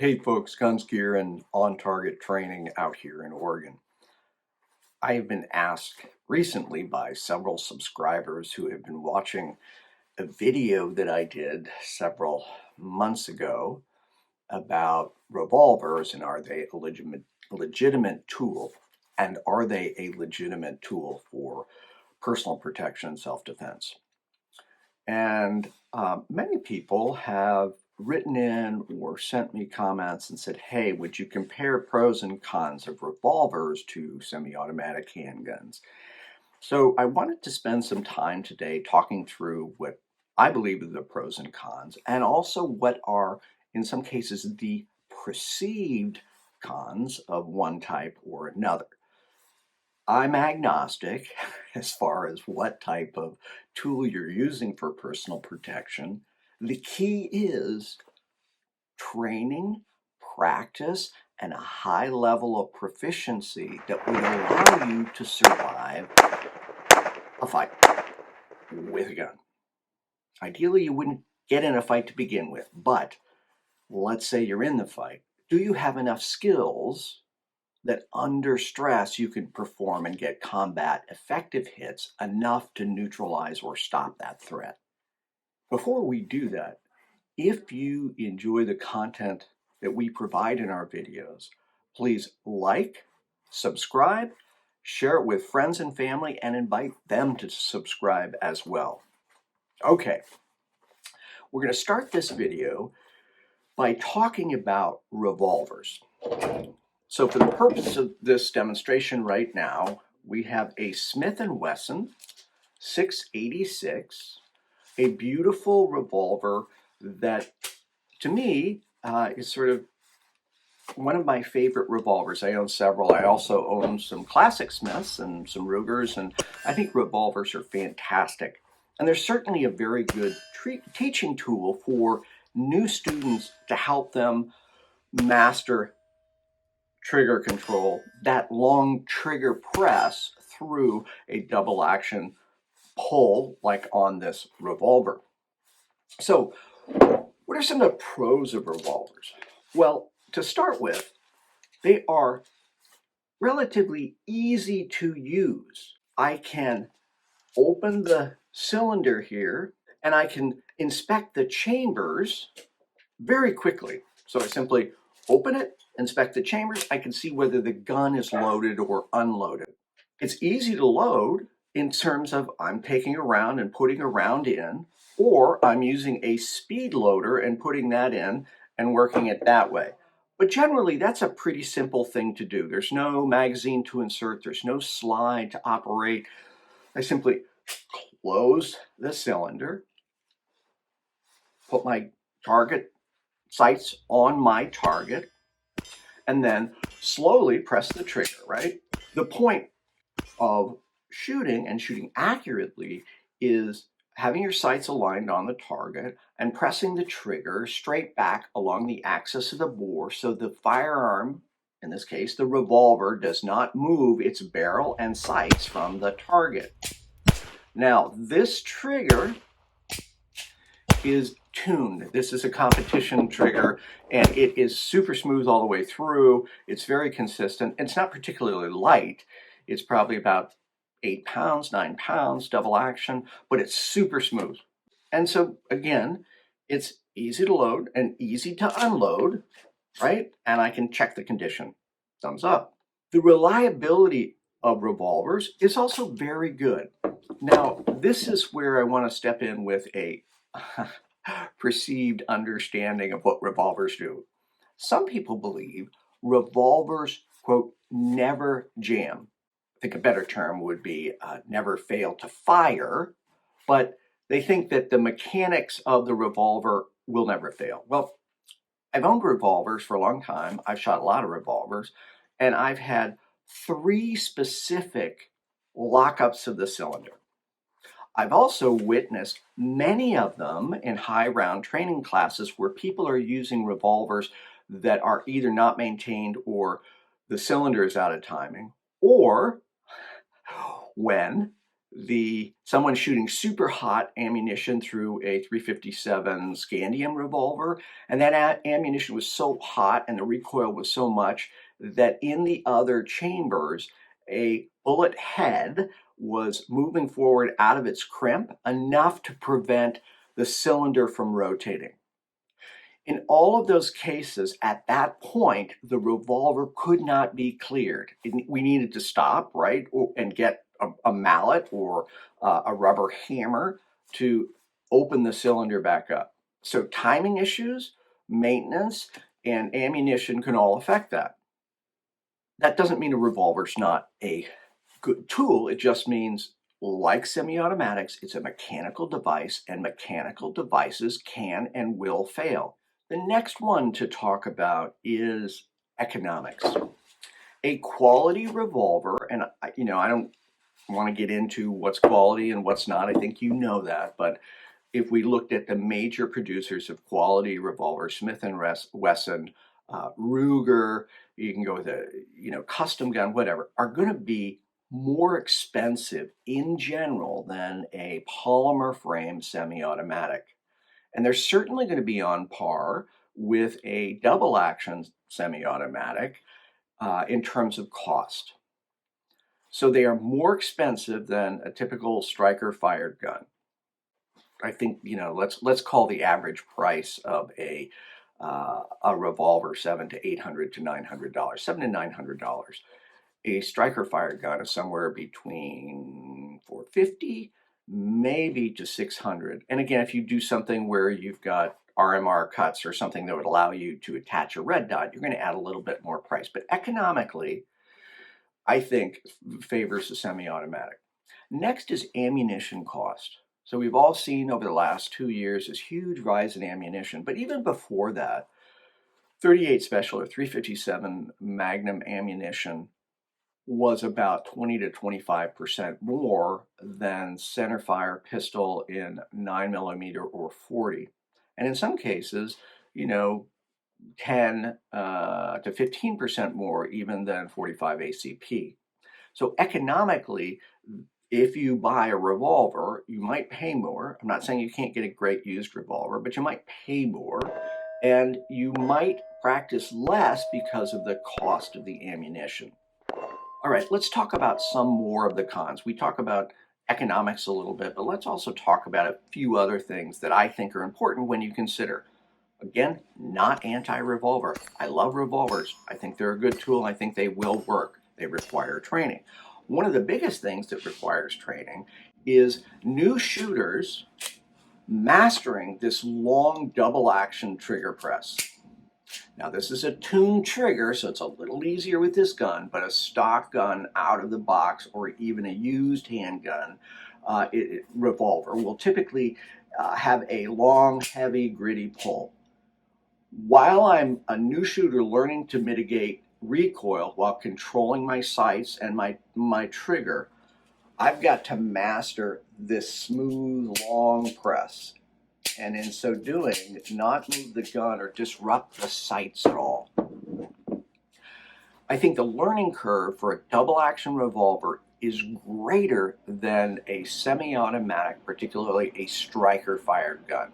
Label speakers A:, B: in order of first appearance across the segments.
A: Hey folks, Guns Gear and On Target Training out here in Oregon. I have been asked recently by several subscribers who have been watching a video that I did several months ago about revolvers and are they a legitimate tool, and are they a legitimate tool for personal protection and self-defense. And many people have written in or sent me comments and said, hey, would you compare pros and cons of revolvers to semi-automatic handguns? So I wanted to spend some time today talking through what I believe are the pros and cons, and also what are, in some cases, the perceived cons of one type or another. I'm agnostic as far as what type of tool you're using for personal protection. The key is training, practice, and a high level of proficiency that will allow you to survive a fight with a gun. Ideally, you wouldn't get in a fight to begin with, but let's say you're in the fight. Do you have enough skills that under stress you can perform and get combat effective hits enough to neutralize or stop that threat? Before we do that, if you enjoy the content that we provide in our videos, please like, subscribe, share it with friends and family, and invite them to subscribe as well. Okay, we're going to start this video by talking about revolvers. So for the purpose of this demonstration right now, we have a Smith & Wesson 686, a beautiful revolver that, to me, is sort of one of my favorite revolvers. I own several. I also own some classic Smiths and some Rugers, and I think revolvers are fantastic. And they're certainly a very good teaching tool for new students to help them master trigger control, that long trigger press through a double action pull like on this revolver. So what are some of the pros of revolvers? Well, to start with, they are relatively easy to use. I can open the cylinder here and I can inspect the chambers very quickly. So I simply open it, inspect the chambers. I can see whether the gun is loaded or unloaded. It's easy to load in terms of I'm taking a round and putting a round in, or I'm using a speed loader and putting that in and working it that way. But generally, that's a pretty simple thing to do. There's no magazine to insert. There's no slide to operate. I simply close the cylinder, put my target sights on my target, and then slowly press the trigger, right? The point of shooting and shooting accurately is having your sights aligned on the target and pressing the trigger straight back along the axis of the bore so the firearm, in this case the revolver, does not move its barrel and sights from the target. Now, this trigger is tuned. This is a competition trigger, and it is super smooth all the way through. It's very consistent. It's not particularly light. It's probably about 8 pounds, 9 pounds, double action, but it's super smooth. And so again, it's easy to load and easy to unload, right? And I can check the condition. Thumbs up. The reliability of revolvers is also very good. Now, this is where I want to step in with a perceived understanding of what revolvers do. Some people believe revolvers, quote, never jam. I think a better term would be never fail to fire, but they think that the mechanics of the revolver will never fail. Well, I've owned revolvers for a long time. I've shot a lot of revolvers, and I've had 3 specific lockups of the cylinder. I've also witnessed many of them in high round training classes where people are using revolvers that are either not maintained or the cylinder is out of timing, or when someone shooting super hot ammunition through a 357 Scandium revolver, and that ammunition was so hot and the recoil was so much that in the other chambers, a bullet head was moving forward out of its crimp enough to prevent the cylinder from rotating. In all of those cases, at that point, the revolver could not be cleared. We needed to stop, right, and get a mallet or a rubber hammer to open the cylinder back up. So timing issues, maintenance, and ammunition can all affect that. That doesn't mean a revolver's not a good tool. It just means, like semi-automatics, it's a mechanical device, and mechanical devices can and will fail. The next one to talk about is economics. A quality revolver, and I don't want to get into what's quality and what's not. I think you know that, but if we looked at the major producers of quality revolvers, Smith and Wesson, Ruger, you can go with a custom gun, whatever, are going to be more expensive in general than a polymer frame semi-automatic. And they're certainly going to be on par with a double action semi-automatic in terms of cost. So they are more expensive than a typical striker fired gun. I think, let's call the average price of a revolver $700 to $800 to $900, $700 to $900. A striker fired gun is somewhere between $450 maybe to $600. And again, if you do something where you've got RMR cuts or something that would allow you to attach a red dot, you're going to add a little bit more price. But economically, I think favors the semi-automatic. Next is ammunition cost. So we've all seen over the last 2 years this huge rise in ammunition. But even before that, 38 Special or 357 Magnum ammunition was about 20 to 25% more than centerfire pistol in 9mm or 40. And in some cases, 10 to 15% more even than 45 ACP. So economically, if you buy a revolver, you might pay more. I'm not saying you can't get a great used revolver, but you might pay more, and you might practice less because of the cost of the ammunition. All right, let's talk about some more of the cons. We talk about economics a little bit, but let's also talk about a few other things that I think are important when you consider. Again, not anti-revolver. I love revolvers. I think they're a good tool. I think they will work. They require training. One of the biggest things that requires training is new shooters mastering this long double action trigger press. Now, this is a tuned trigger, so it's a little easier with this gun, but a stock gun out of the box or even a used handgun revolver will typically have a long, heavy, gritty pull. While I'm a new shooter learning to mitigate recoil while controlling my sights and my trigger, I've got to master this smooth, long press. And in so doing, not move the gun or disrupt the sights at all. I think the learning curve for a double action revolver is greater than a semi-automatic, particularly a striker fired gun.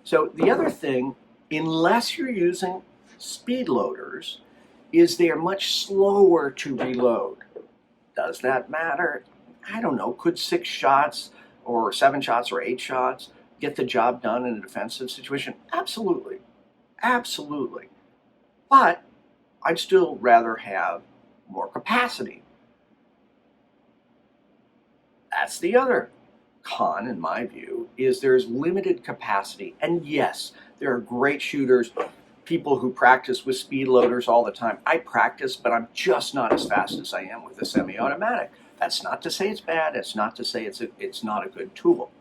A: So the other thing, unless you're using speed loaders, is they're much slower to reload. Does that matter? I don't know. Could 6 shots or 7 shots or 8 shots get the job done in a defensive situation? Absolutely. Absolutely. But I'd still rather have more capacity. That's the other con, in my view, is there's limited capacity. And yes, there are great shooters, people who practice with speed loaders all the time. I practice, but I'm just not as fast as I am with a semi-automatic. That's not to say it's bad. It's not to say it's not a good tool.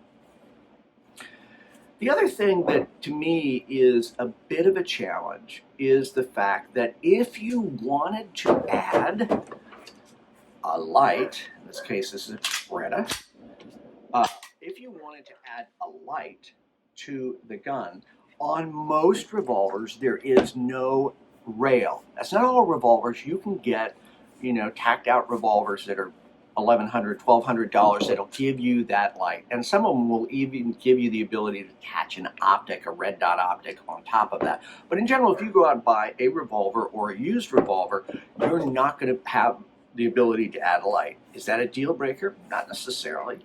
A: The other thing that to me is a bit of a challenge is the fact that if you wanted to add a light, in this case this is Beretta, if you wanted to add a light to the gun, on most revolvers there is no rail. That's not all revolvers. You can get, tacked out revolvers that are $1,100, $1,200 that'll give you that light. And some of them will even give you the ability to attach an optic, a red dot optic on top of that. But in general, if you go out and buy a revolver or a used revolver, you're not going to have the ability to add a light. Is that a deal breaker? Not necessarily.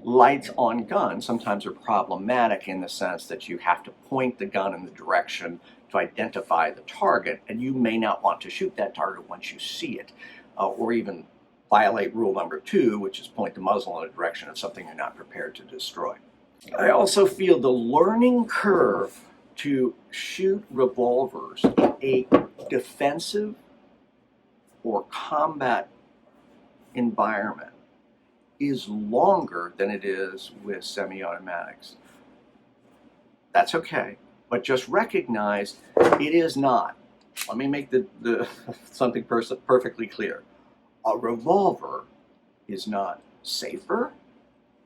A: Lights on guns sometimes are problematic in the sense that you have to point the gun in the direction to identify the target, and you may not want to shoot that target once you see it, or even violate rule number 2, which is point the muzzle in the direction of something you're not prepared to destroy. I also feel the learning curve to shoot revolvers in a defensive or combat environment is longer than it is with semi-automatics. That's okay, but just recognize it is not. Let me make the something perfectly clear. A revolver is not safer,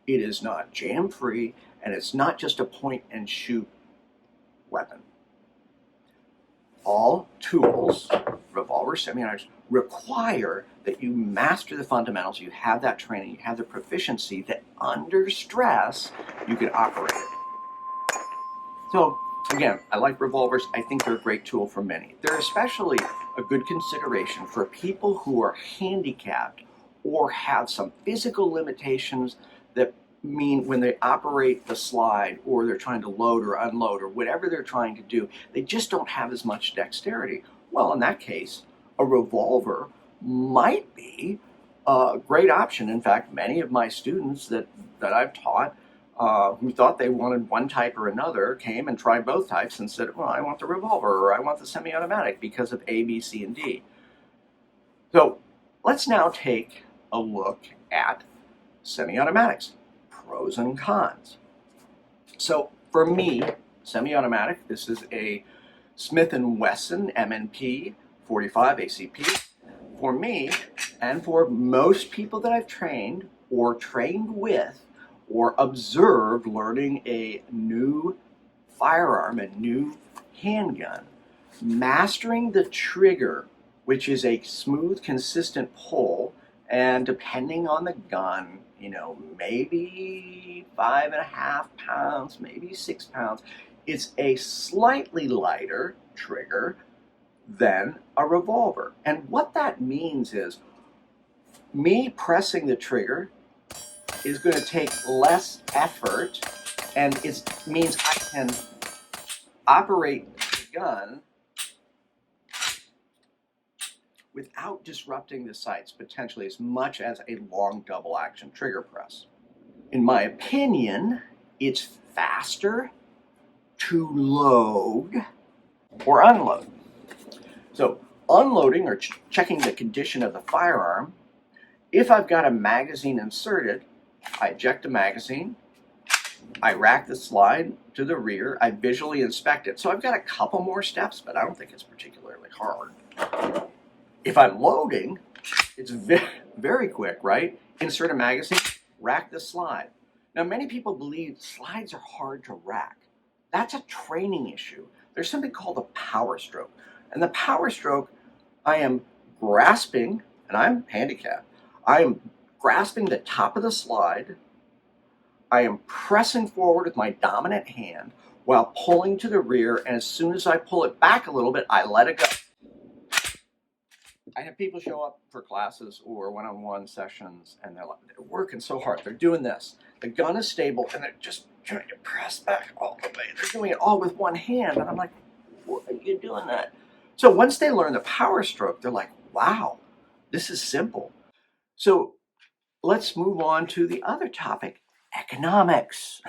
A: it is not jam-free, and it's not just a point-and-shoot weapon. All tools, revolvers, semi-automatics, require that you master the fundamentals, you have that training, you have the proficiency that under stress you can operate it. So again, I like revolvers. I think they're a great tool for many. They're especially a good consideration for people who are handicapped or have some physical limitations that mean when they operate the slide or they're trying to load or unload or whatever they're trying to do, they just don't have as much dexterity. Well, in that case, a revolver might be a great option. In fact, many of my students that I've taught who thought they wanted one type or another came and tried both types and said, well, I want the revolver or I want the semi-automatic because of A, B, C, and D. So let's now take a look at semi-automatics, pros and cons. So for me, semi-automatic, this is a Smith & Wesson M&P 45 ACP. For me, and for most people that I've trained or trained with or observed learning a new firearm, a new handgun, mastering the trigger, which is a smooth, consistent pull, and depending on the gun, maybe 5.5 pounds, maybe 6 pounds, it's a slightly lighter trigger than a revolver. And what that means is me pressing the trigger is going to take less effort, and it means I can operate the gun without disrupting the sights potentially as much as a long double action trigger press. In my opinion, it's faster to load or unload. So unloading or checking the condition of the firearm, if I've got a magazine inserted, I eject the magazine, I rack the slide to the rear, I visually inspect it. So I've got a couple more steps, but I don't think it's particularly hard. If I'm loading, it's very, very quick, right? Insert a magazine, rack the slide. Now, many people believe slides are hard to rack. That's a training issue. There's something called a power stroke. And the power stroke, I am grasping, and I'm handicapped, I am grasping the top of the slide, I am pressing forward with my dominant hand while pulling to the rear, and as soon as I pull it back a little bit, I let it go. I have people show up for classes or one-on-one sessions, and they're working so hard. They're doing this. The gun is stable, and they're just trying to press back all the way. They're doing it all with one hand, and I'm like, why are you doing that? So once they learn the power stroke, they're like, wow, this is simple. So let's move on to the other topic, economics.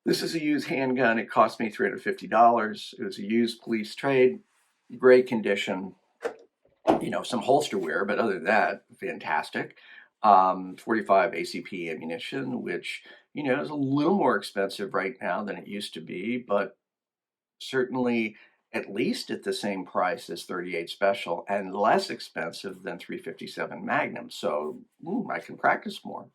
A: This is a used handgun. It cost me $350. It was a used police trade, great condition, some holster wear, but other than that, fantastic. 45 ACP ammunition, which, is a little more expensive right now than it used to be, but certainly at least at the same price as 38 Special and less expensive than 357 Magnum. So I can practice more.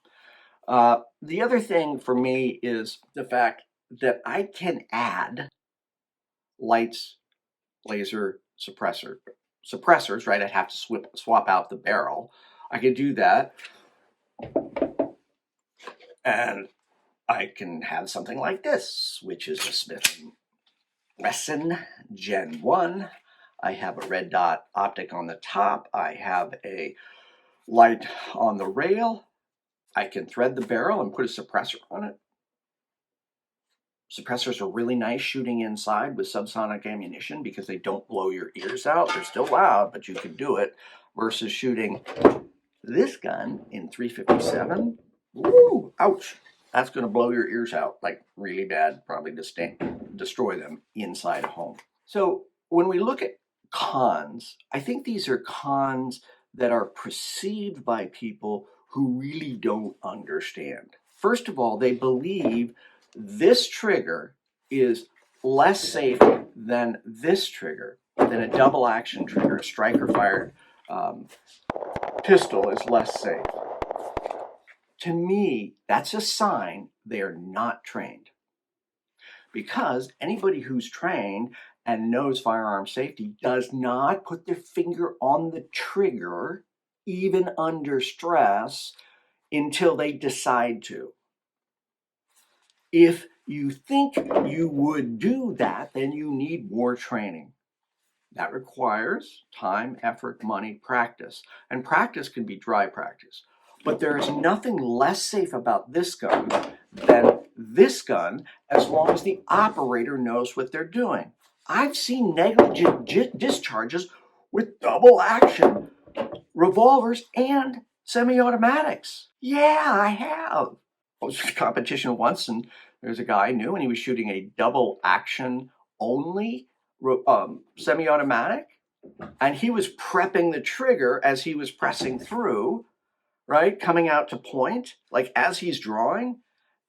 A: The other thing for me is the fact that I can add lights, laser suppressors, right? I'd have to swap out the barrel. I can do that, and I can have something like this, which is a Smith & Wesson Gen 1. I have a red dot optic on the top. I have a light on the rail. I can thread the barrel and put a suppressor on it. Suppressors are really nice shooting inside with subsonic ammunition because they don't blow your ears out. They're still loud, but you can do it, versus shooting this gun in 357. Woo, ouch. That's going to blow your ears out like really bad, probably destroy them inside a home. So when we look at cons, I think these are cons that are perceived by people who really don't understand. First of all, they believe this trigger is less safe than this trigger, than a double action trigger, a striker fired pistol is less safe. To me, that's a sign they are not trained. Because anybody who's trained and knows firearm safety does not put their finger on the trigger, even under stress, until they decide to. If you think you would do that, then you need more training. That requires time, effort, money, practice. And practice can be dry practice. But there is nothing less safe about this gun than this gun, as long as the operator knows what they're doing. I've seen negligent discharges with double action revolvers and semi-automatics. Yeah, I have. I was at a competition once, and there's a guy I knew, and he was shooting a double action only semi-automatic, and he was prepping the trigger as he was pressing through, right, coming out to point, like as he's drawing,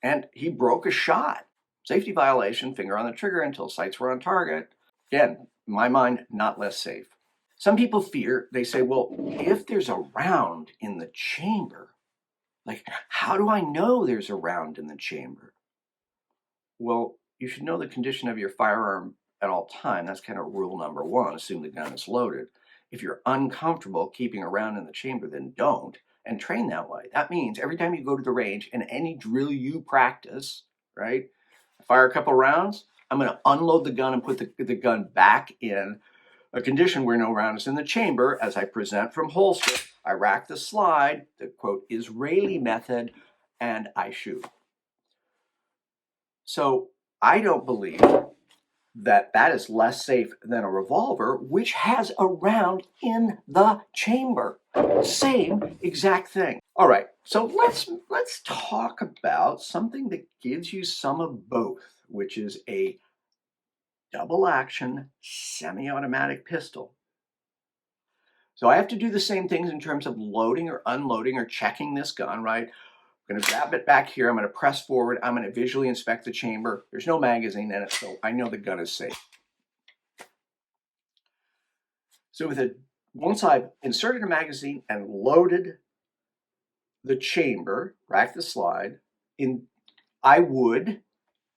A: and he broke a shot. Safety violation, finger on the trigger until sights were on target. Again, in my mind, not less safe. Some people fear, they say, well, if there's a round in the chamber, like, how do I know there's a round in the chamber? Well, you should know the condition of your firearm at all time. That's kind of rule number one. Assume the gun is loaded. If you're uncomfortable keeping a round in the chamber, then don't, and train that way. That means every time you go to the range and any drill you practice, right, fire a couple rounds, I'm going to unload the gun and put the gun back in a condition where no round is in the chamber. As I present from holster, I rack the slide, the quote Israeli method, and I shoot. So I don't believe that that is less safe than a revolver, which has a round in the chamber. Same exact thing. All right, so let's talk about something that gives you some of both, which is a double action semi-automatic pistol. So I have to do the same things in terms of loading or unloading or checking this gun, right? I'm going to grab it back here. I'm going to press forward. I'm going to visually inspect the chamber. There's no magazine in it, so I know the gun is safe. So once I've inserted a magazine and loaded the chamber, rack the slide, I would,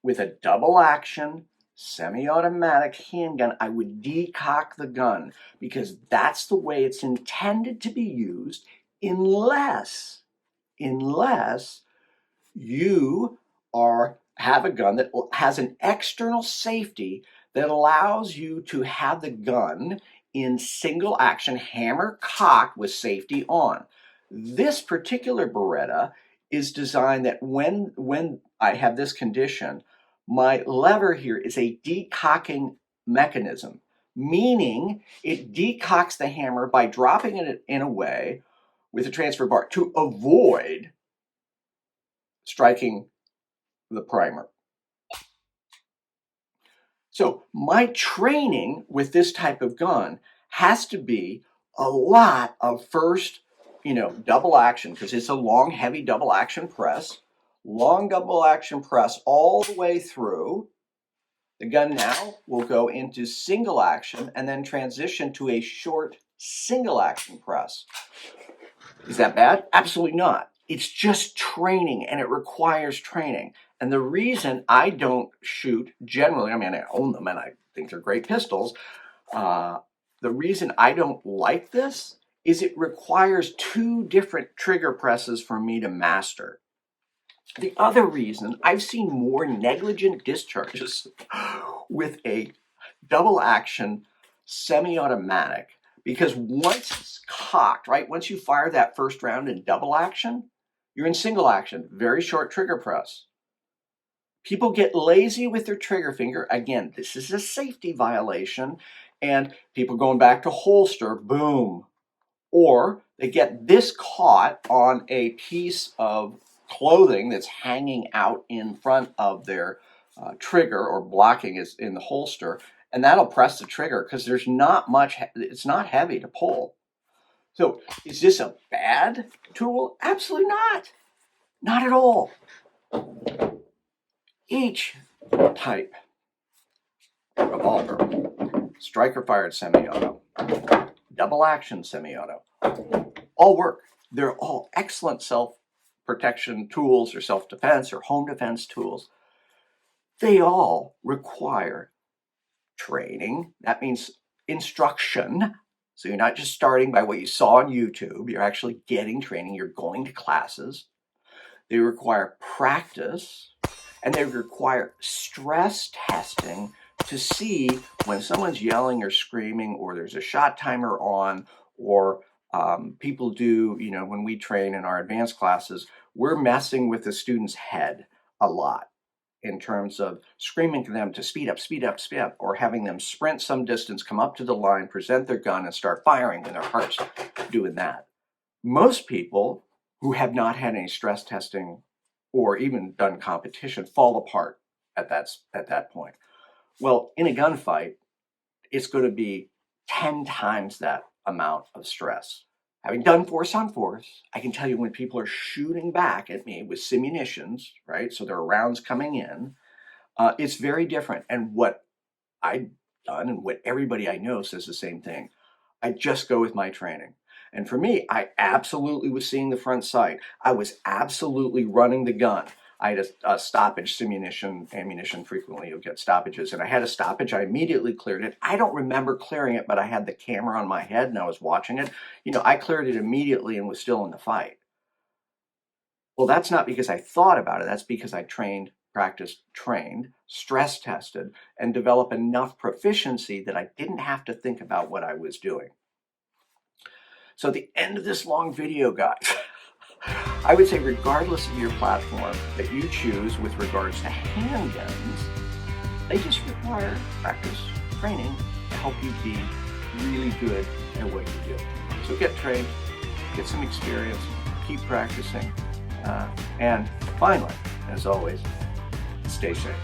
A: with a double action semi-automatic handgun, I would decock the gun, because that's the way it's intended to be used, unless you have a gun that has an external safety that allows you to have the gun in single action, hammer cocked with safety on. This particular Beretta is designed that when I have this condition, my lever here is a decocking mechanism, meaning it decocks the hammer by dropping it in a way with a transfer bar to avoid striking the primer. So my training with this type of gun has to be a lot of first, double action, because it's a long, heavy double action press, long double action press all the way through. The gun now will go into single action and then transition to a short single action press. Is that bad? Absolutely not. It's just training, and it requires training. And the reason I don't shoot generally, I mean, I own them and I think they're great pistols. The reason I don't like this is it requires 2 different trigger presses for me to master. The other reason I've seen more negligent discharges with a double action semi-automatic, because once it's cocked, right, once you fire that first round in double action, you're in single action, very short trigger press. People get lazy with their trigger finger. Again, this is a safety violation, and people going back to holster, boom. Or they get this caught on a piece of clothing that's hanging out in front of their trigger, or blocking is in the holster, and that'll press the trigger because there's not much, it's not heavy to pull. So is this a bad tool? Absolutely not. Not at all. Each type, revolver, striker fired semi-auto, double action semi-auto, all work. They're all excellent self-protection tools, or self-defense or home defense tools. They all require training. That means instruction. So you're not just starting by what you saw on YouTube. You're actually getting training. You're going to classes. They require practice, and they require stress testing to see when someone's yelling or screaming, or there's a shot timer on, or people do, when we train in our advanced classes, we're messing with the student's head a lot in terms of screaming to them to speed up, speed up, speed up, or having them sprint some distance, come up to the line, present their gun, and start firing when their heart's doing that. Most people who have not had any stress testing or even done competition fall apart at that point. Well, in a gunfight, it's going to be 10 times that amount of stress. Having done force on force, I can tell you when people are shooting back at me with simunitions, right? So there are rounds coming in. It's very different. And what I've done, and what everybody I know says the same thing, I just go with my training. And for me, I absolutely was seeing the front sight. I was absolutely running the gun. I had a stoppage, ammunition, frequently you'll get stoppages. And I had a stoppage, I immediately cleared it. I don't remember clearing it, but I had the camera on my head and I was watching it. I cleared it immediately and was still in the fight. Well, that's not because I thought about it. That's because I trained, practiced, trained, stress tested, and developed enough proficiency that I didn't have to think about what I was doing. So the end of this long video, guys, I would say regardless of your platform that you choose with regards to handguns, they just require practice, training to help you be really good at what you do. So get trained, get some experience, keep practicing, and finally, as always, stay safe.